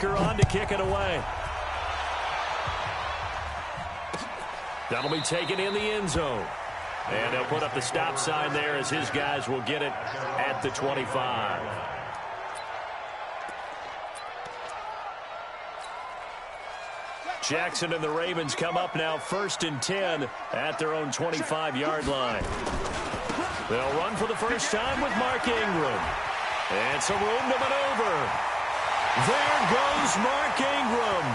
blocker on to kick it away. That'll be taken in the end zone. And they'll put up the stop sign there as his guys will get it at the 25. Jackson and the Ravens come up now 1st and 10 at their own 25-yard line. They'll run for the first time with Mark Ingram. And some room to maneuver. There goes Mark Ingram.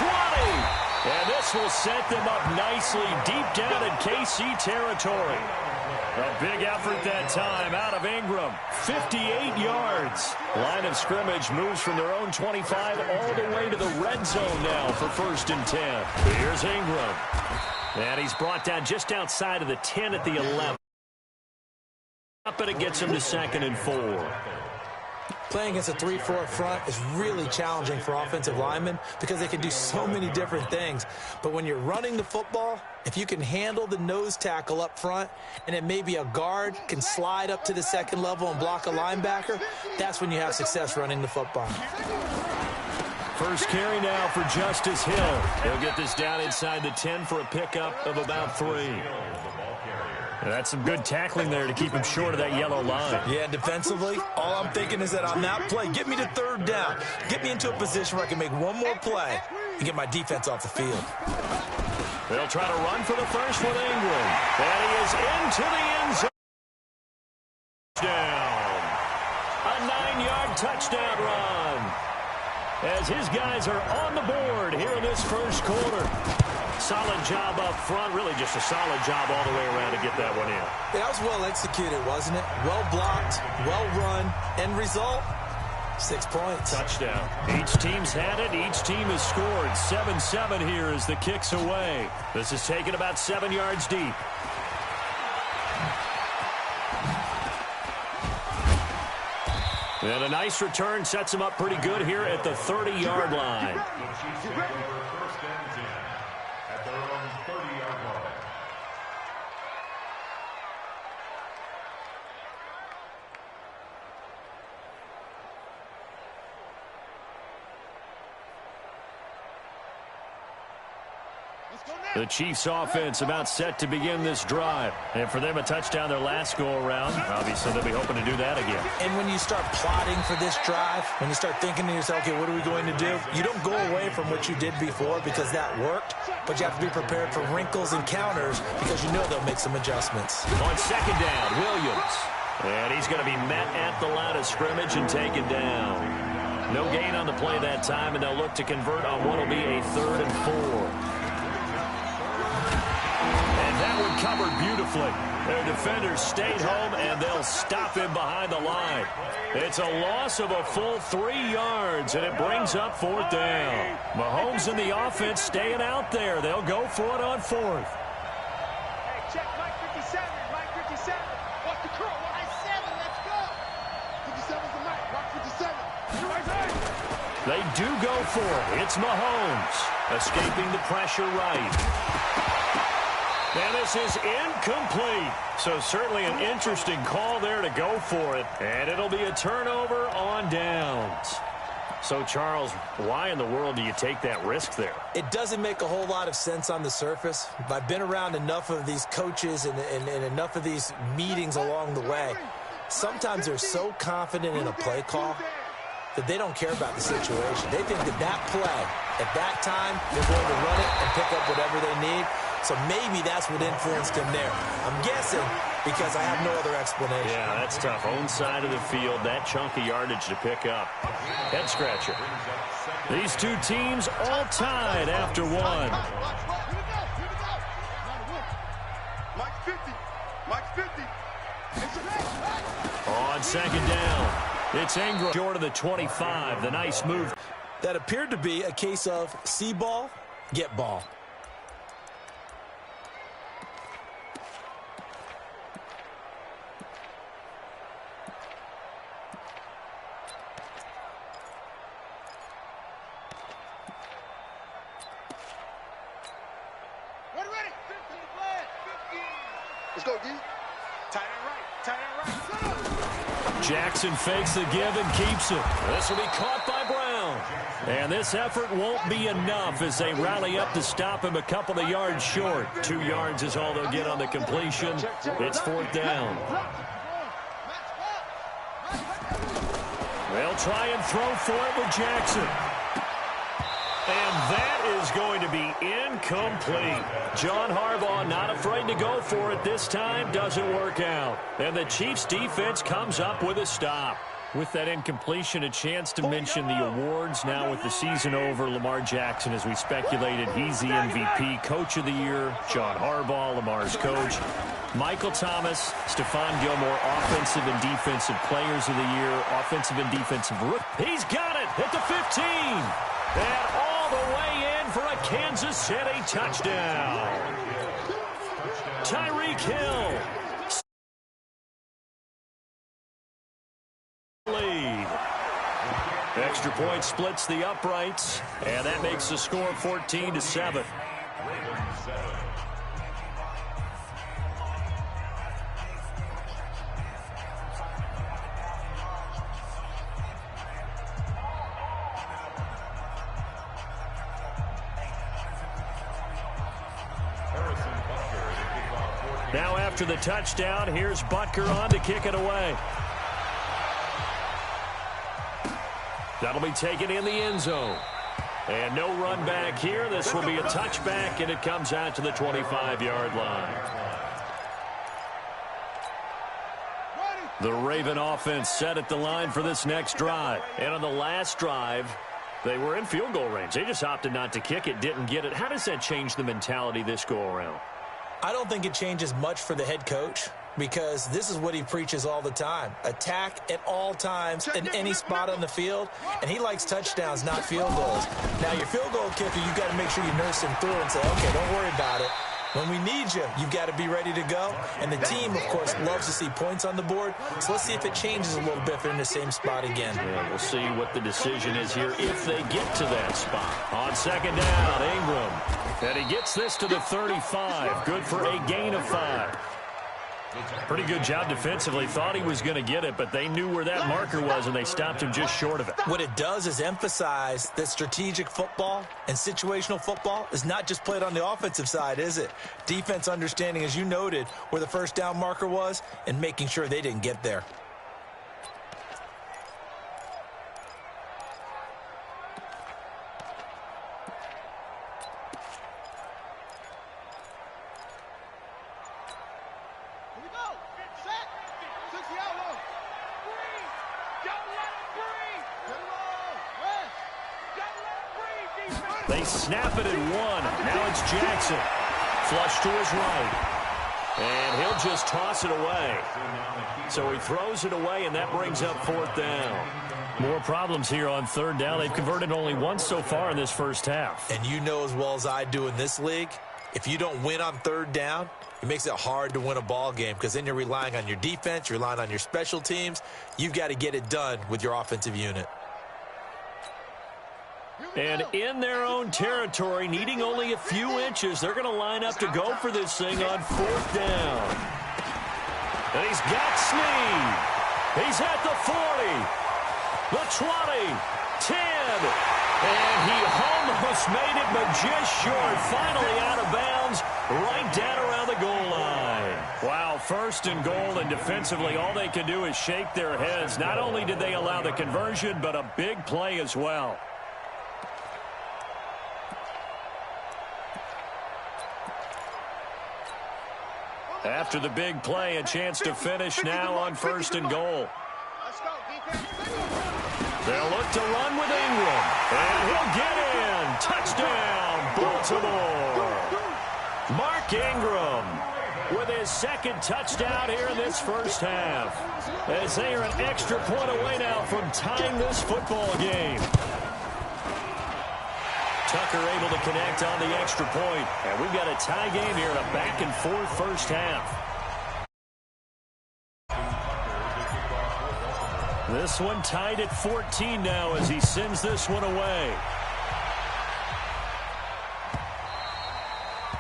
20. And this will set them up nicely deep down in KC territory. A big effort that time out of Ingram. 58 yards. Line of scrimmage moves from their own 25 all the way to the red zone now for 1st and 10. Here's Ingram. And he's brought down just outside of the 10 at the 11. Up and it gets him to 2nd and 4. Playing against a 3-4 front is really challenging for offensive linemen because they can do so many different things. But when you're running the football, if you can handle the nose tackle up front and then maybe a guard can slide up to the 2nd level and block a linebacker, that's when you have success running the football. First carry now for Justice Hill. He'll get this down inside the 10 for a pickup of about 3. And that's some good tackling there to keep him short of that yellow line. Yeah, defensively, all I'm thinking is that on that play, get me to 3rd down. Get me into a position where I can make one more play and get my defense off the field. They'll try to run for the first with Ingram. And he is into the end zone. Down. A 9-yard touchdown run. As his guys are on the board here in this first quarter. Solid job up front. Really just a solid job all the way around to get that one in. Yeah, that was well executed, wasn't it? Well blocked, well run. End result, 6 points. Touchdown. Each team's had it. Each team has scored. 7-7 here as the kick's away. This is taken about 7 yards deep. And a nice return sets him up pretty good here at the 30-yard line. The Chiefs offense about set to begin this drive. And for them, a touchdown their last go-around. Obviously, they'll be hoping to do that again. And when you start plotting for this drive, when you start thinking to yourself, okay, what are we going to do? You don't go away from what you did before because that worked, but you have to be prepared for wrinkles and counters because you know they'll make some adjustments. On 2nd down, Williams. And he's going to be met at the line of scrimmage and taken down. No gain on the play that time, and they'll look to convert on what will be a 3rd and 4. That one covered beautifully. Their defenders stayed home, and they'll stop him behind the line. It's a loss of a full 3 yards, and it brings up 4th down. Mahomes and the offense staying out there. They'll go for it on 4th. Hey, check Mike 57. Mike 57. What's the crew? Mike 7. Let's go. 57's the Mike. Mike 57. They do go for it. It's Mahomes escaping the pressure right. And this is incomplete. So certainly an interesting call there to go for it. And it'll be a turnover on downs. So, Charles, why in the world do you take that risk there? It doesn't make a whole lot of sense on the surface. I've been around enough of these coaches and enough of these meetings along the way. Sometimes they're so confident in a play call that they don't care about the situation. They think that that play, at that time, they're going to run it and pick up whatever they need. So maybe that's what influenced him there. I'm guessing because I have no other explanation. Yeah, that's tough. Own side of the field, that chunk of yardage to pick up. Head scratcher. These two teams all tied after one. Mike 50. Mike 50. On 2nd down, it's Ingram short of the 25. The nice move. That appeared to be a case of see ball, get ball. Let's go, D. Tight end right. Tight end right. Jackson fakes the give and keeps it. This will be caught by Brown. And this effort won't be enough as they rally up to stop him a couple of yards short. 2 yards is all they'll get on the completion. It's 4th down. They'll try and throw for it with Jackson. And that is going to be incomplete. John Harbaugh not afraid to go for it this time. Doesn't work out. And the Chiefs defense comes up with a stop. With that incompletion, a chance to mention the awards. Now with the season over, Lamar Jackson, as we speculated, he's the MVP, Coach of the Year. John Harbaugh, Lamar's coach. Michael Thomas, Stephon Gilmore, Offensive and Defensive Players of the Year, Offensive and Defensive Rookie. He's got it at the 15. And all the way in for a Kansas City touchdown. Tyreek Hill. Lead. Extra point splits the uprights, and that makes the score 14-7. Now after the touchdown, here's Butker on to kick it away. That'll be taken in the end zone. And no run back here. This will be a touchback, and it comes out to the 25-yard line. The Raven offense set at the line for this next drive. And on the last drive, they were in field goal range. They just opted not to kick it, didn't get it. How does that change the mentality this go-around? I don't think it changes much for the head coach, because this is what he preaches all the time. Attack at all times in any spot on the field, and he likes touchdowns, not field goals. Now, your field goal kicker, you've got to make sure you nurse him through and say, okay, don't worry about it. When we need you, you've got to be ready to go. And the team, of course, loves to see points on the board. So let's see if it changes a little bit if they're in the same spot again. Yeah, we'll see what the decision is here if they get to that spot. On second down, Ingram. And he gets this to the 35. Good for a gain of 5. Pretty good job defensively. Thought he was going to get it, but they knew where that marker was, and they stopped him just short of it. What it does is emphasize that strategic football and situational football is not just played on the offensive side, is it? Defense understanding, as you noted, where the first down marker was and making sure they didn't get there. They snap it at 1. Now it's Jackson. Flush to his right. And he'll just toss it away. So he throws it away, and that brings up 4th down. More problems here on 3rd down. They've converted only once so far in this first half. And you know as well as I do in this league, if you don't win on 3rd down, it makes it hard to win a ball game, because then you're relying on your defense, you're relying on your special teams. You've got to get it done with your offensive unit. And in their own territory, needing only a few inches, they're going to line up to go for this thing on 4th down. And he's got Snead. He's at the 40, the 20, 10. And he almost made it, but just short. Finally out of bounds, right down around the goal line. Wow, 1st and goal, and defensively, all they can do is shake their heads. Not only did they allow the conversion, but a big play as well. After the big play, a chance to finish now on 1st and goal. They'll look to run with Ingram. And he'll get in. Touchdown, Baltimore. Mark Ingram with his 2nd touchdown here in this first half. As they are an extra point away now from tying this football game. Tucker able to connect on the extra point. And we've got a tie game here in a back-and-forth first half. This one tied at 14 now as he sends this one away.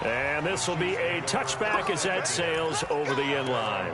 And this will be a touchback as that sails over the end line.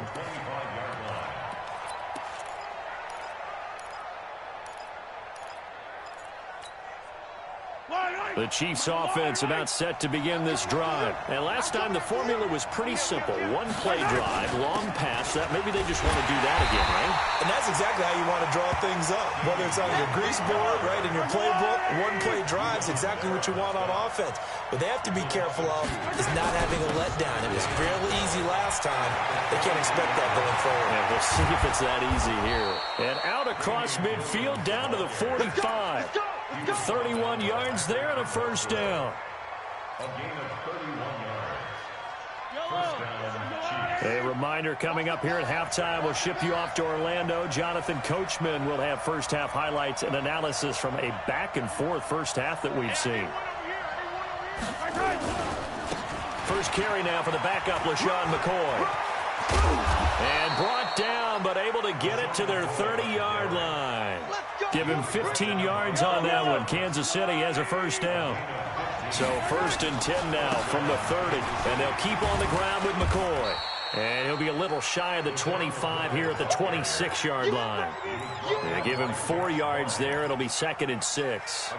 The Chiefs offense about set to begin this drive. And last time the formula was pretty simple. One play drive, long pass. That maybe they just want to do that again, right? And that's exactly how you want to draw things up. Whether it's on your grease board, right, in your playbook, one play drive is exactly what you want on offense. What they have to be careful of is not having a letdown. It was fairly easy last time. They can't expect that going forward. And we'll see if it's that easy here. And out across midfield down to the 45. 31 yards there and a first down. A reminder coming up here at halftime. We'll ship you off to Orlando. Jonathan Coachman will have first half highlights and analysis from a back-and-forth first half that we've seen. First carry now for the backup, LaShawn McCoy. And brought down, but able to get it to their 30-yard line. Give him 15 yards on that one. Kansas City has a first down. So first and 10 now from the 30. And they'll keep on the ground with McCoy. And he'll be a little shy of the 25 here at the 26-yard line. They give him 4 yards there. It'll be second and 6.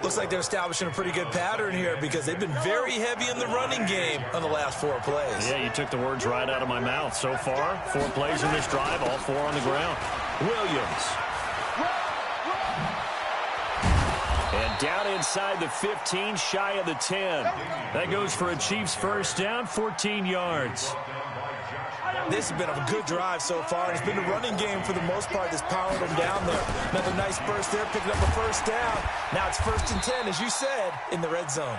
Looks like they're establishing a pretty good pattern here because they've been very heavy in the running game on the last 4 plays. Yeah, you took the words right out of my mouth. So far, 4 plays in this drive, all 4 on the ground. Williams. And down inside the 15, shy of the 10. That goes for a Chiefs first down, 14 yards. This has been a good drive so far, and it's been the running game for the most part that's powered them down there. Another nice burst there, picking up a first down. Now it's first and 10, as you said, in the red zone.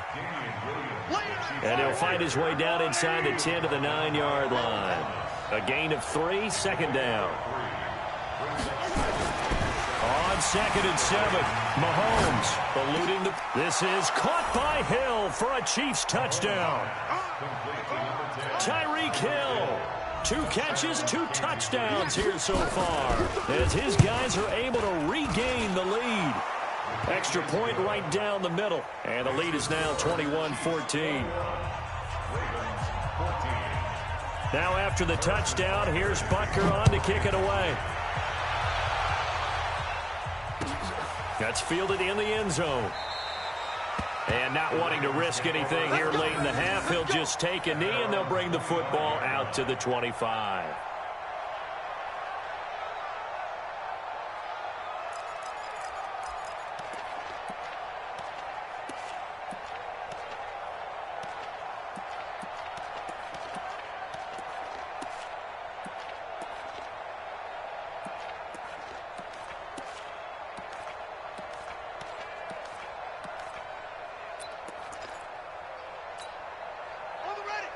And he'll find his way down inside the 10 to the 9-yard line. A gain of 3, second down. On second and 7, Mahomes eluding the... This is caught by Hill for a Chiefs touchdown. Tyreek Hill. 2 catches, 2 touchdowns here so far as his guys are able to regain the lead. Extra point right down the middle. And the lead is now 21-14. Now after the touchdown, here's Butker on to kick it away. That's fielded in the end zone. And not wanting to risk anything here late in the half, he'll just take a knee, and they'll bring the football out to the 25.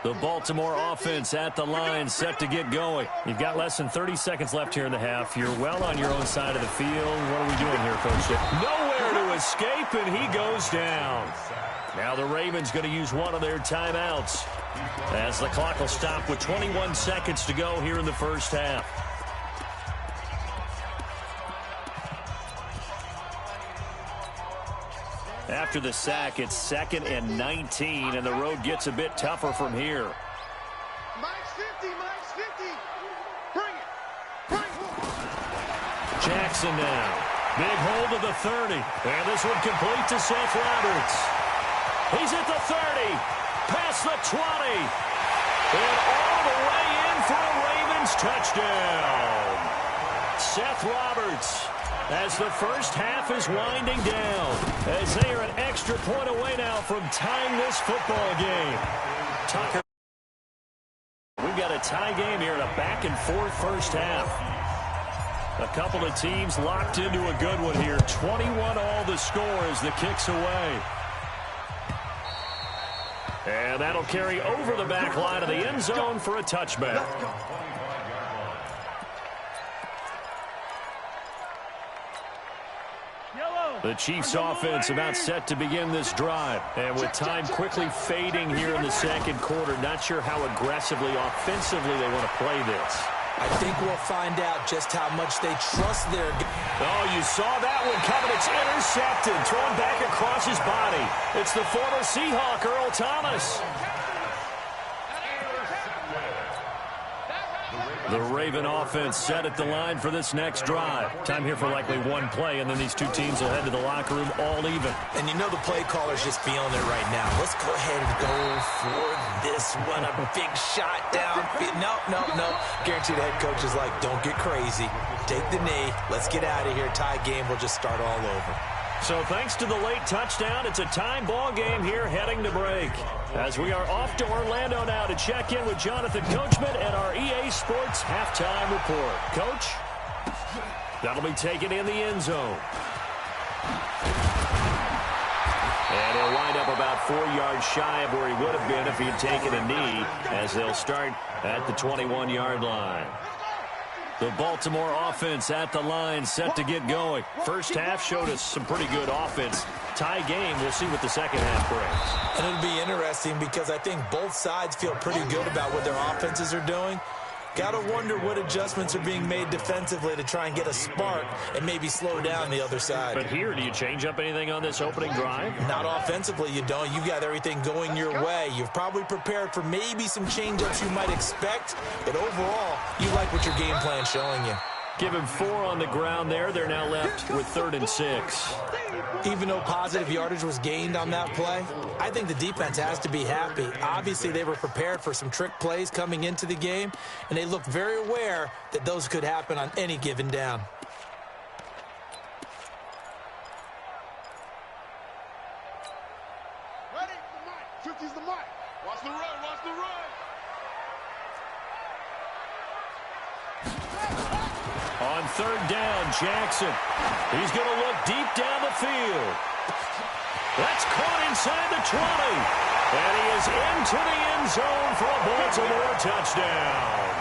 The Baltimore offense at the line, set to get going. You've got less than 30 seconds left here in the half. You're well on your own side of the field. What are we doing here, Coach? Nowhere to escape, and he goes down. Now the Ravens going to use one of their timeouts as the clock will stop with 21 seconds to go here in the first half. After the sack, it's second and 19, and the road gets a bit tougher from here. Mike's 50, Mike's 50. Bring it. Bring it. Jackson now. Big hold of the 30. And this one complete to Seth Roberts. He's at the 30. Past the 20. And all the way in for a Ravens touchdown. Seth Roberts, as the first half is winding down, as they are an extra point away now from tying this football game. Tucker. We've got a tie game here in a back-and-forth first half. A couple of teams locked into a good one here. 21 all the score as the kick's away. And that'll carry over the back line of the end zone for a touchback. The Chiefs offense about set to begin this drive. And with time quickly fading here in the second quarter, not sure how aggressively, offensively they want to play this. I think we'll find out just how much they trust their... Oh, you saw that one coming. It's intercepted, thrown back across his body. It's the former Seahawk, Earl Thomas. The Raven offense set at the line for this next drive. Time here for likely one play, and then these two teams will head to the locker room all even. And you know the play caller's just feeling it right now. Let's go ahead and go for this one. A big shot down. No. Guaranteed the head coach is like, don't get crazy. Take the knee. Let's get out of here. Tie game. We'll just start all over. So thanks to the late touchdown, it's a time ball game here heading to break. As we are off to Orlando now to check in with Jonathan Coachman and our EA Sports halftime report. Coach, that'll be taken in the end zone. And he'll wind up about 4 yards shy of where he would have been if he had taken a knee, as they'll start at the 21-yard line. The Baltimore offense at the line, set to get going. First half showed us some pretty good offense. Tie game, we'll see what the second half brings. And it'll be interesting because I think both sides feel pretty good about what their offenses are doing. Got to wonder what adjustments are being made defensively to try and get a spark and maybe slow down the other side. But here, do you change up anything on this opening drive? Not offensively, you don't. You've got everything going your way. You've probably prepared for maybe some change-ups you might expect, but overall, you like what your game plan's showing you. Give him 4 on the ground there. They're now left with 3rd and 6. Even though positive yardage was gained on that play, I think the defense has to be happy. Obviously, they were prepared for some trick plays coming into the game, and they looked very aware that those could happen on any given down. Ready? 50's the mic. Watch the run. Watch the run. On 3rd down, Jackson. He's going to look deep down the field. That's caught inside the 20. And he is into the end zone for a Baltimore touchdown.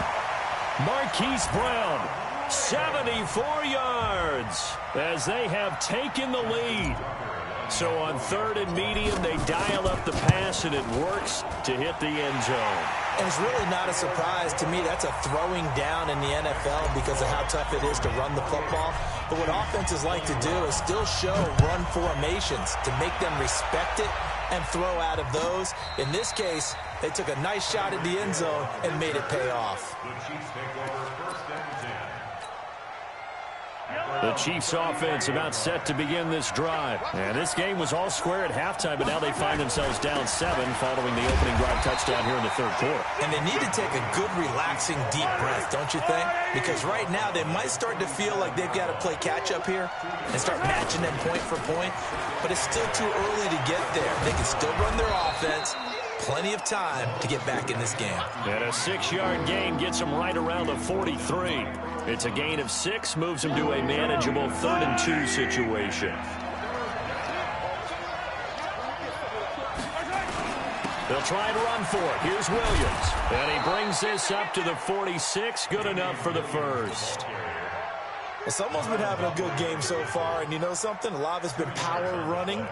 Marquise Brown, 74 yards as they have taken the lead. So on 3rd and medium, they dial up the pass, and it works to hit the end zone. And it's really not a surprise to me. That's a throwing down in the NFL because of how tough it is to run the football. But what offenses like to do is still show run formations to make them respect it and throw out of those. In this case, they took a nice shot at the end zone and made it pay off. The Chiefs offense about set to begin this drive. And this game was all square at halftime, but now they find themselves down 7 following the opening drive touchdown here in the 3rd quarter. And they need to take a good, relaxing, deep breath, don't you think? Because right now they might start to feel like they've got to play catch-up here and start matching them point for point. But it's still too early to get there. They can still run their offense. Plenty of time to get back in this game. And a 6-yard gain gets them right around the 43. It's a gain of 6, moves them to a manageable 3rd and 2 situation. They'll try and run for it. Here's Williams. And he brings this up to the 46. Good enough for the first. Well, someone's been having a good game so far, and you know something? A lot of it's been power running.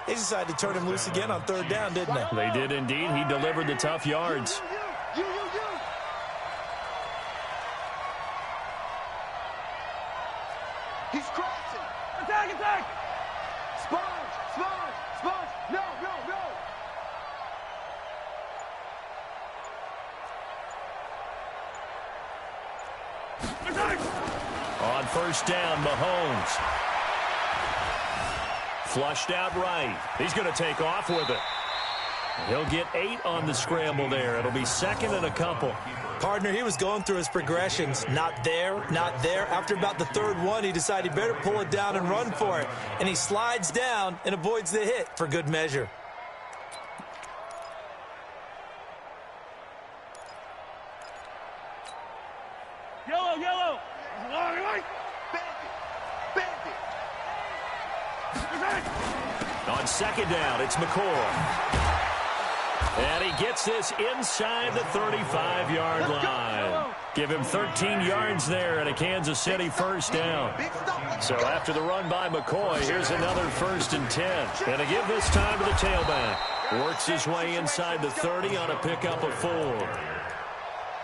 They decided to turn him loose again on 3rd down, didn't they? They did indeed. He delivered the tough yards. You. He's crossing. Attack. Sponge. No. On 1st down, Mahomes. Flushed out right. He's going to take off with it. He'll get 8 on the scramble there. It'll be 2nd and a couple. Partner, he was going through his progressions. Not there. After about the 3rd one, he decided he better pull it down and run for it. And he slides down and avoids the hit for good measure. Yellow. On 2nd down, it's McCoy. And he gets this inside the 35-yard line. Give him 13 yards there and a Kansas City 1st down. So after the run by McCoy, here's another 1st and 10. And to give this time to the tailback. Works his way inside the 30 on a pickup of 4.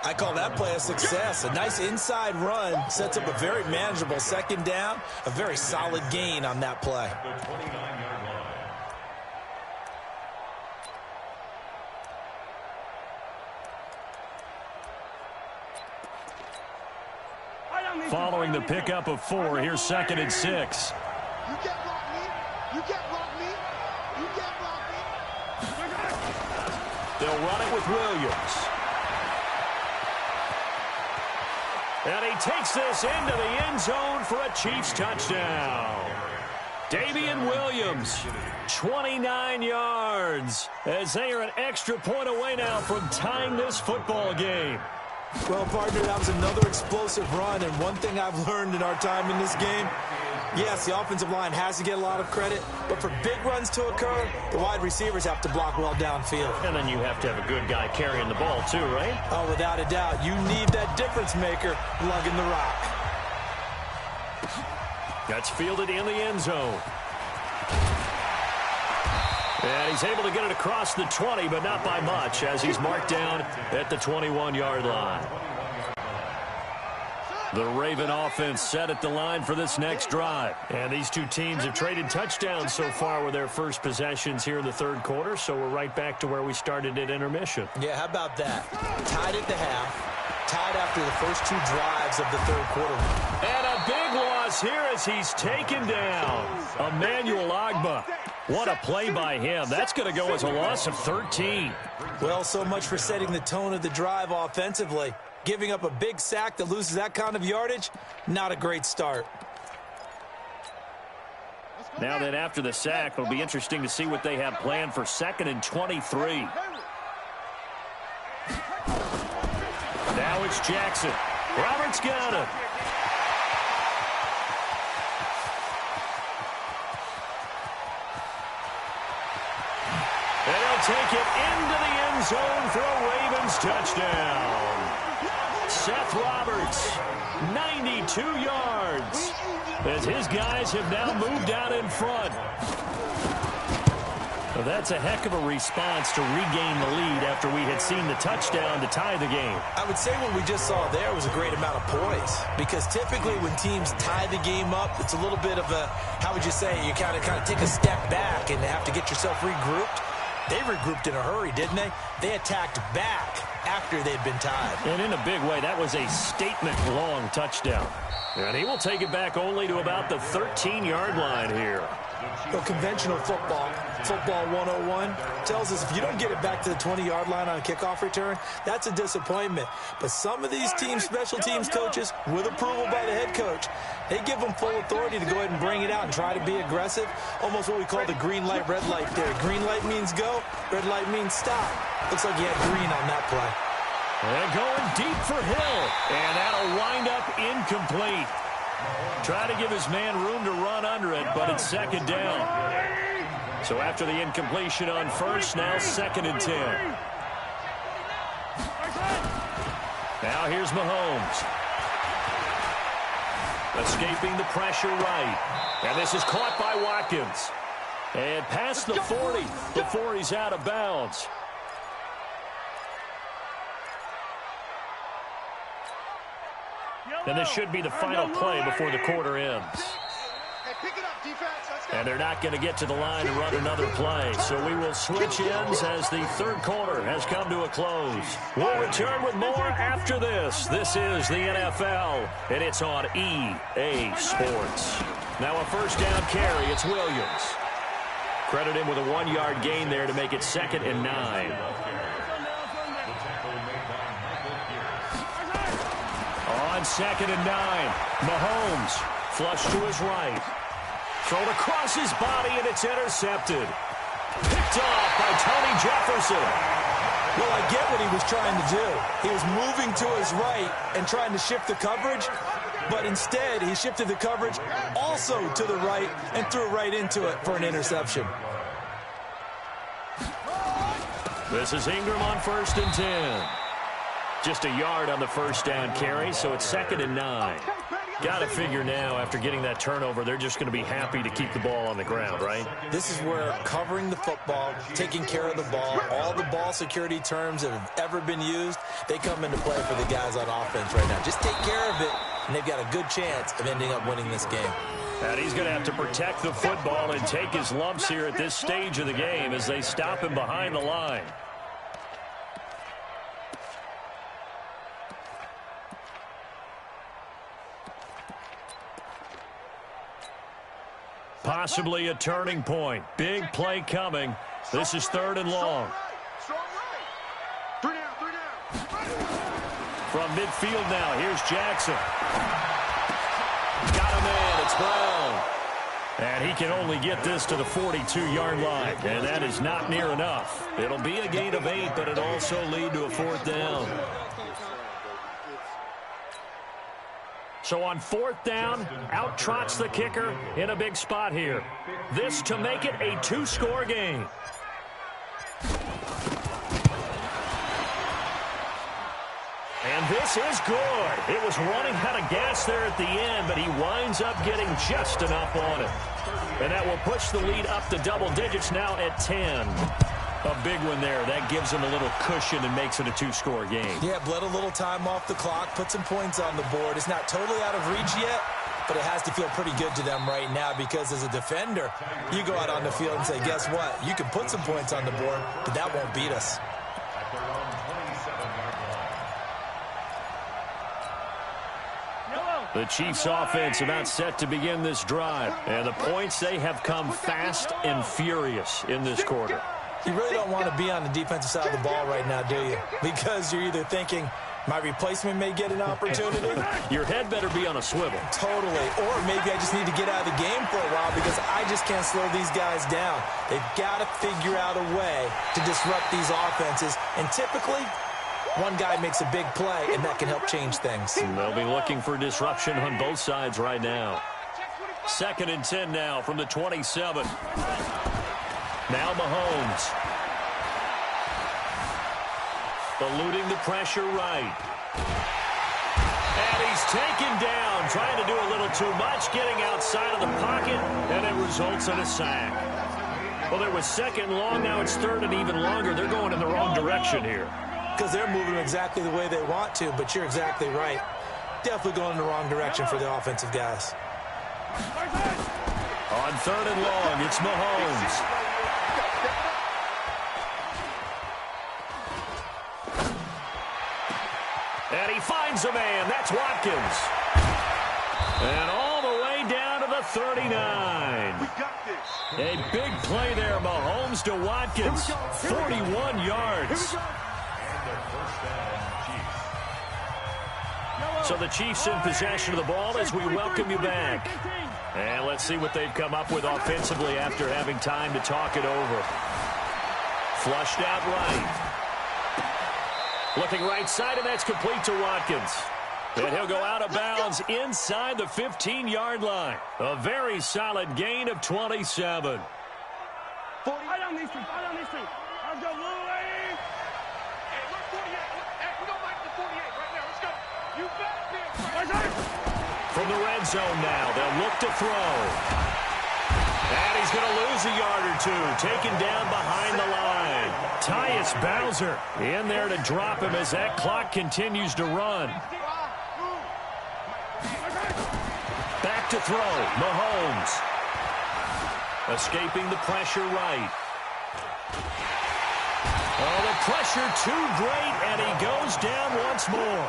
I call that play a success. A nice inside run sets up a very manageable 2nd down. A very solid gain on that play. Following the pickup of 4, here's 2nd and 6. You can't block me. You can't block me. You can't block me. They'll run it with Williams. And he takes this into the end zone for a Chiefs touchdown. Damian Williams, 29 yards, as they are an extra point away now from tying this football game. Well, partner, that was another explosive run, and one thing I've learned in our time in this game, yes, the offensive line has to get a lot of credit, but for big runs to occur, the wide receivers have to block well downfield. And then you have to have a good guy carrying the ball too, right? Oh, without a doubt. You need that difference maker lugging the rock. That's fielded in the end zone. And he's able to get it across the 20, but not by much, as he's marked down at the 21-yard line. The Raven offense set at the line for this next drive. And these two teams have traded touchdowns so far with their first possessions here in the third quarter, so we're right back to where we started at intermission. Yeah, how about that? Tied at the half, tied after the first 2 drives of the third quarter. And a big loss here as he's taken down. Emmanuel Ogbah. What a play by him. That's going to go as a loss of 13. Well, so much for setting the tone of the drive offensively. Giving up a big sack that loses that kind of yardage, not a great start. Now then, after the sack, it'll be interesting to see what they have planned for 2nd and 23. Now it's Jackson. Roberts got it. And he'll take it into the end zone for a Ravens touchdown. Seth Roberts, 92 yards, as his guys have now moved out in front. Well, that's a heck of a response to regain the lead after we had seen the touchdown to tie the game. I would say what we just saw there was a great amount of poise, because typically when teams tie the game up, it's a little bit of a, how would you say, you kind of take a step back and have to get yourself regrouped. They regrouped in a hurry, didn't they? They attacked back after they'd been tied. And in a big way, that was a statement-long touchdown. And he will take it back only to about the 13-yard line here. Well, conventional football 101, tells us if you don't get it back to the 20-yard line on a kickoff return, that's a disappointment. But some of these teams, special teams coaches, with approval by the head coach, they give them full authority to go ahead and bring it out and try to be aggressive. Almost what we call the green light, red light theory. Green light means go, red light means stop. Looks like he had green on that play. And going deep for Hill. And that'll wind up incomplete. Try to give his man room to run under it, but it's 2nd down. So after the incompletion on first, now 2nd and 10. Now here's Mahomes. Escaping the pressure right. And this is caught by Watkins. And past the 40 before he's out of bounds. And this should be the final play before the quarter ends. And they're not going to get to the line to run another play. So we will switch ends as the third quarter has come to a close. We'll return with more after this. This is the NFL, and it's on EA Sports. Now a first down carry. It's Williams. Credit him with a 1-yard gain there to make it 2nd and 9. On 2nd and 9, Mahomes flush to his right. Thrown across his body, and it's intercepted. Picked off by Tony Jefferson. Well, I get what he was trying to do. He was moving to his right and trying to shift the coverage, but instead he shifted the coverage also to the right and threw right into it for an interception. This is Ingram on 1st and 10. Just a yard on the first down carry, so it's 2nd and 9. Got to figure now, after getting that turnover, they're just going to be happy to keep the ball on the ground, right? This is where covering the football, taking care of the ball, all the ball security terms that have ever been used, they come into play for the guys on offense right now. Just take care of it, and they've got a good chance of ending up winning this game. And he's going to have to protect the football and take his lumps here at this stage of the game as they stop him behind the line. Possibly a turning point. Big play coming. This is 3rd and long. From midfield now, here's Jackson. Got him in. It's Brown. And he can only get this to the 42-yard line, and that is not near enough. It'll be a gain of 8, but it'll also lead to a 4th down. So on 4th down, out trots the kicker in a big spot here. This to make it a 2-score game. And this is good. It was running out of gas there at the end, but he winds up getting just enough on it. And that will push the lead up to double digits now at 10. A big one there. That gives him a little cushion and makes it a 2-score game. Yeah, bled a little time off the clock, put some points on the board. It's not totally out of reach yet, but it has to feel pretty good to them right now because as a defender, you go out on the field and say, guess what? You can put some points on the board, but that won't beat us. The Chiefs offense about set to begin this drive. And the points, they have come fast and furious in this quarter. You really don't want to be on the defensive side of the ball right now, do you? Because you're either thinking, my replacement may get an opportunity. Your head better be on a swivel. Totally. Or maybe I just need to get out of the game for a while because I just can't slow these guys down. They've got to figure out a way to disrupt these offenses. And typically, one guy makes a big play, and that can help change things. They'll be looking for disruption on both sides right now. 2nd and 10 now from the 27. Now Mahomes. Eluding the pressure right. And he's taken down, trying to do a little too much, getting outside of the pocket, and it results in a sack. Well, it was 2nd long, now it's 3rd and even longer. They're going in the wrong direction here. Because they're moving exactly the way they want to, but you're exactly right. Definitely going in the wrong direction for the offensive guys. On 3rd and long, it's Mahomes. And he finds a man. That's Watkins. And all the way down to the 39. A big play there, Mahomes to Watkins. 41 yards. So the Chiefs in possession of the ball as we welcome you back. And let's see what they've come up with offensively after having time to talk it over. Flushed out right. Looking right side, and that's complete to Watkins. And he'll go out of bounds inside the 15-yard line. A very solid gain of 27. From the red zone now, they'll look to throw. And he's going to lose a yard or two, taken down behind the line. Tyus Bowser in there to drop him as that clock continues to run. Back to throw, Mahomes. Escaping the pressure right. Oh, the pressure too great, and he goes down once more.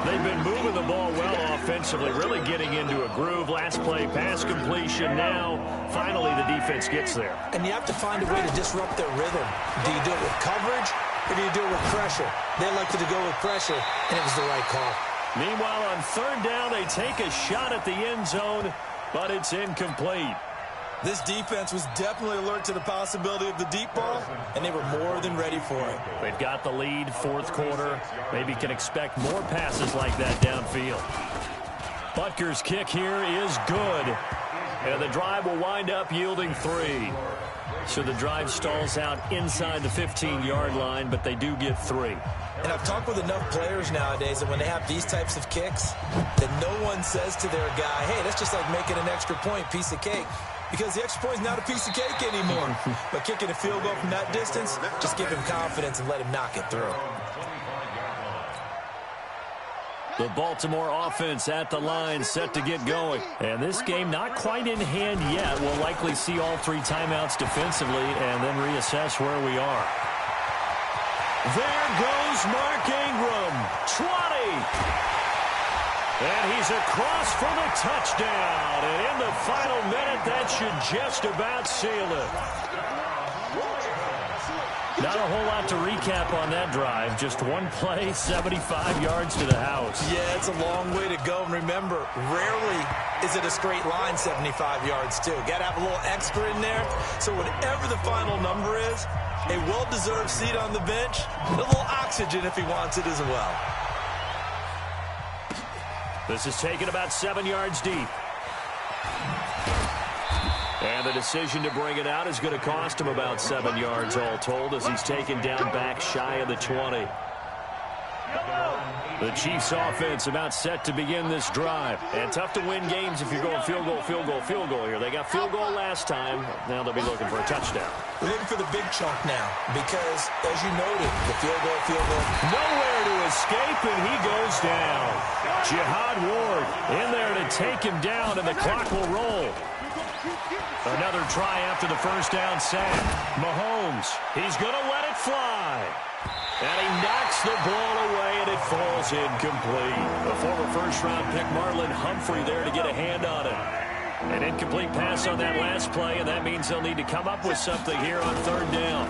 They've been moving the ball well offensively, really getting into a groove. Last play, pass completion. Now, finally, the defense gets there. And you have to find a way to disrupt their rhythm. Do you do it with coverage, or do you do it with pressure? They elected to go with pressure, and it was the right call. Meanwhile, on 3rd down, they take a shot at the end zone, but it's incomplete. This defense was definitely alert to the possibility of the deep ball, and they were more than ready for it. They've got the lead, 4th quarter. Maybe can expect more passes like that downfield. Butker's kick here is good, and the drive will wind up yielding 3. So the drive stalls out inside the 15-yard line, but they do get 3. And I've talked with enough players nowadays that when they have these types of kicks, that no one says to their guy, hey, that's just like making an extra point, piece of cake. Because the extra point is not a piece of cake anymore. But kicking a field goal from that distance, just give him confidence and let him knock it through. The Baltimore offense at the line, set to get going. And this game not quite in hand yet. We'll likely see all 3 timeouts defensively and then reassess where we are. There goes Mark Ingram. 20. And he's across for the touchdown. And in the final minute, that should just about seal it. Not a whole lot to recap on that drive. Just one play, 75 yards to the house. Yeah, it's a long way to go. And remember, rarely is it a straight line 75 yards, too. Got to have a little extra in there. So whatever the final number is, a well-deserved seat on the bench, a little oxygen if he wants it as well. This is taken about 7 yards deep. And the decision to bring it out is going to cost him about 7 yards all told as he's taken down back shy of the 20. The Chiefs offense about set to begin this drive. And tough to win games if you're going field goal, field goal, field goal here. They got field goal last time. Now they'll be looking for a touchdown. We're looking for the big chunk now because, as you noted, the field goal. Nowhere to escape, and he goes down. Jihad Ward in there to take him down, and the clock will roll. Another try after the first down sack. Mahomes, he's going to let it fly. And he knocks the ball away, and it falls incomplete. The former first-round pick, Marlon Humphrey, there to get a hand on it. An incomplete pass on that last play, and that means they'll need to come up with something here on third down.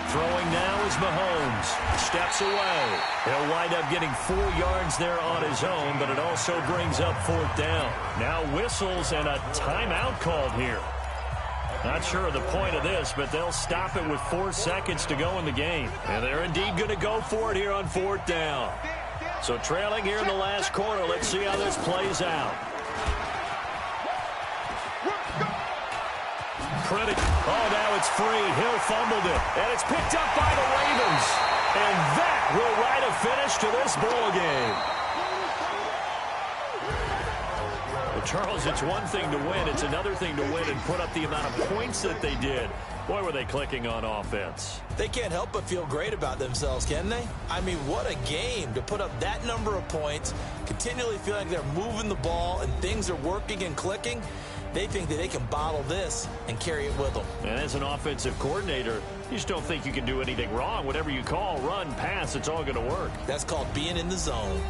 Throwing now is Mahomes. Steps away. He'll wind up getting 4 yards there on his own, but it also brings up fourth down. Now whistles and a timeout called here. Not sure of the point of this, but they'll stop it with 4 seconds to go in the game. And they're indeed going to go for it here on fourth down. So trailing here in the last quarter. Let's see how this plays out. Critic. Oh, now it's free. Hill fumbled it. And it's picked up by the Ravens. And that will write a finish to this ball game. Well, Charles, it's one thing to win. It's another thing to win and put up the amount of points that they did. Boy, were they clicking on offense. They can't help but feel great about themselves, can they? I mean, what a game to put up that number of points, continually feel like they're moving the ball and things are working and clicking. They think that they can bottle this and carry it with them. And as an offensive coordinator, you just don't think you can do anything wrong. Whatever you call, run, pass, it's all going to work. That's called being in the zone.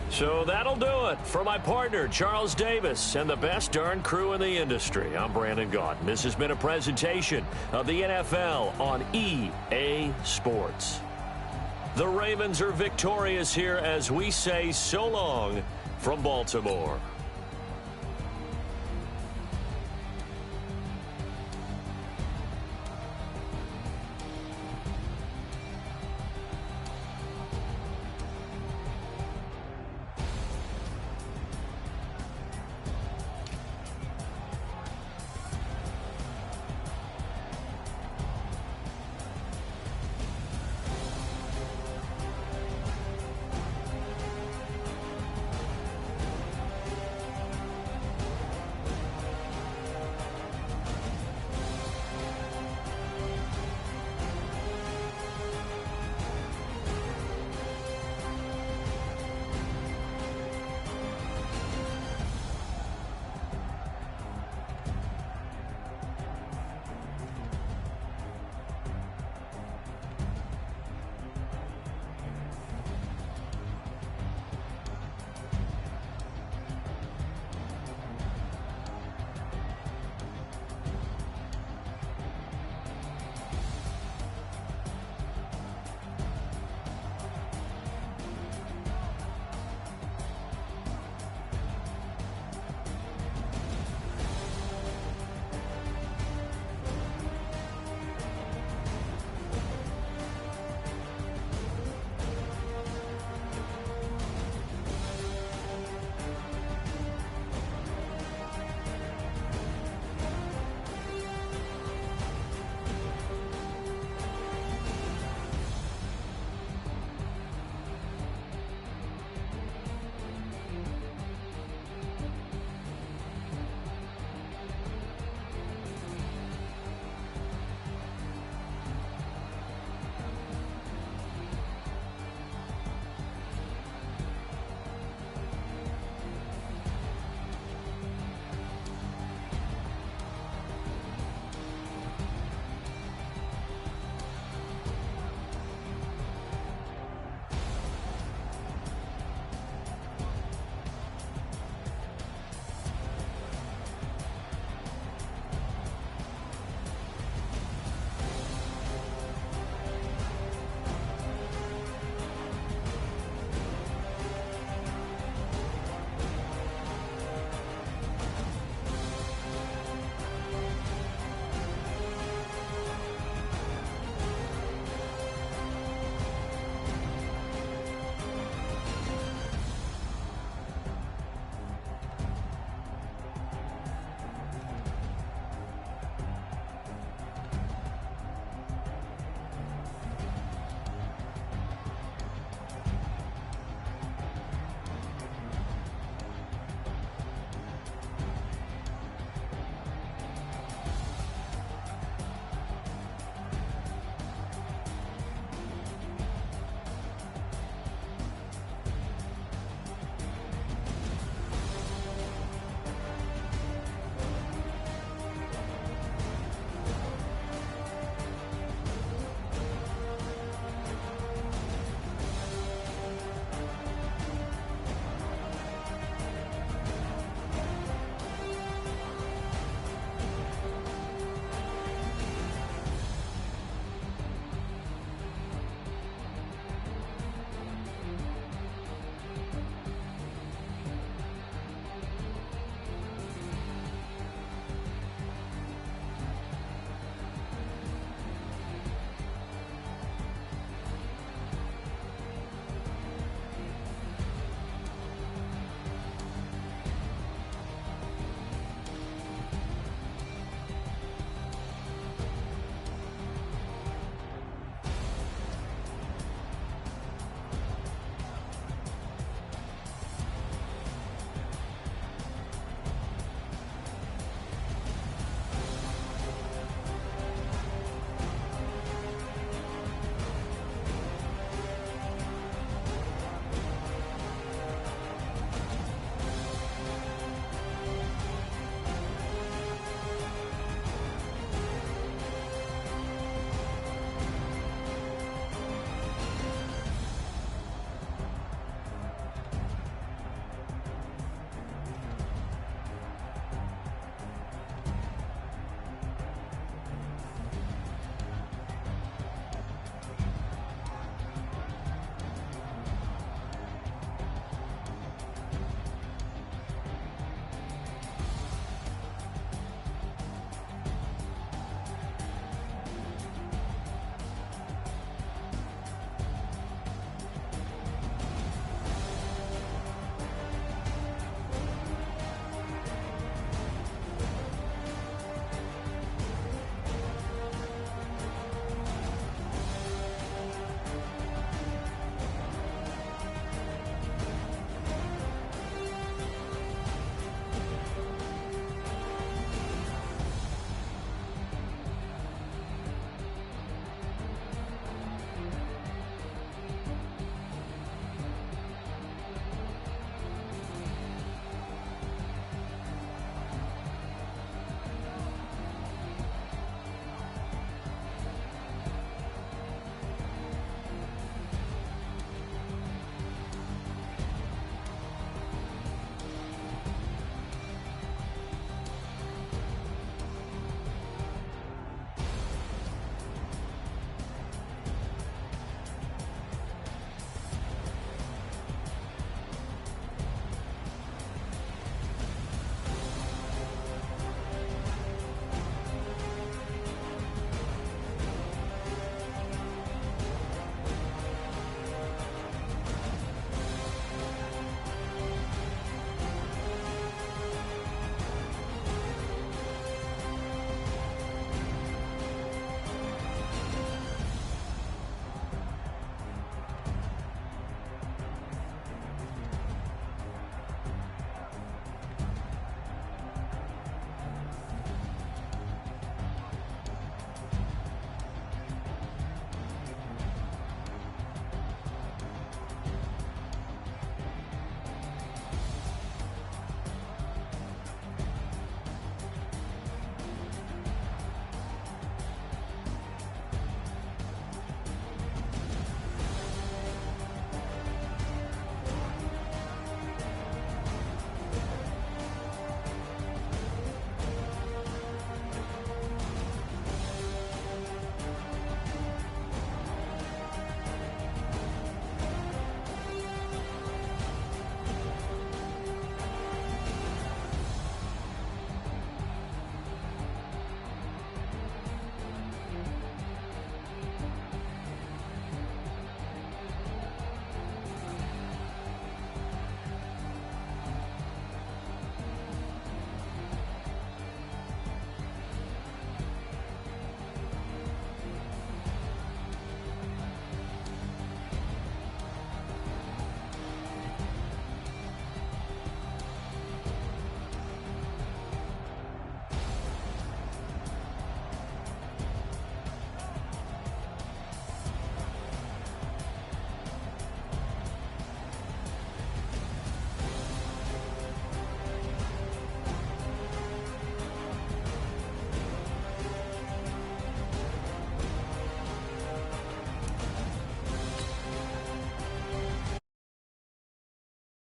So that'll do it for my partner, Charles Davis, and the best darn crew in the industry. I'm Brandon Gaudin. This has been a presentation of the NFL on EA Sports. The Ravens are victorious here as we say so long from Baltimore.